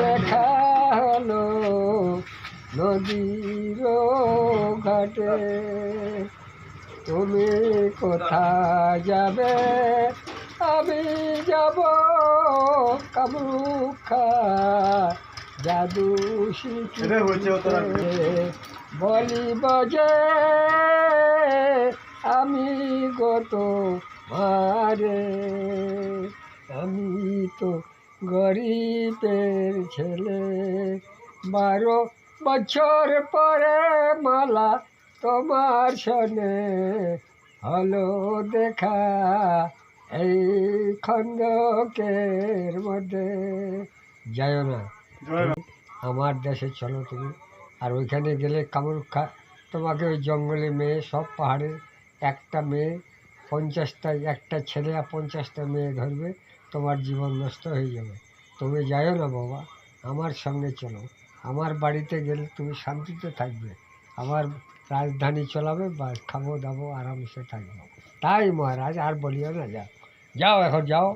দেখা হলো নদীর ঘাটে, তুমি কোথায় যাবে আমি যাব কামরুখা জাদু শিখিতে বলিব যে আমি গত মারে, আমি তো গরিবের ছেলে, 12 বছর পরে মালা তোমার সনে হলো দেখা এই খন্দকের মধ্যে। যাইও না, আমার দেশে চলো তুমি। আর ওইখানে গেলে কামরুক্ষা তোমাকে ওই জঙ্গলে মেয়ে, সব পাহাড়ে একটা মেয়ে 50টা, একটা ছেলে আর 50টা মেয়ে ধরবে, তোমার জীবন নষ্ট হয়ে যাবে। তুমি যাইও না বাবা, আমার সঙ্গে চলো। আমার বাড়িতে গেলে তুমি শান্তিতে থাকবে, আমার রাজধানী চলাবে, বা খাবো দাবো আরামসে থাকবো। তাই মহারাজ, আর বলিও না, যাও যাও, এখন যাও।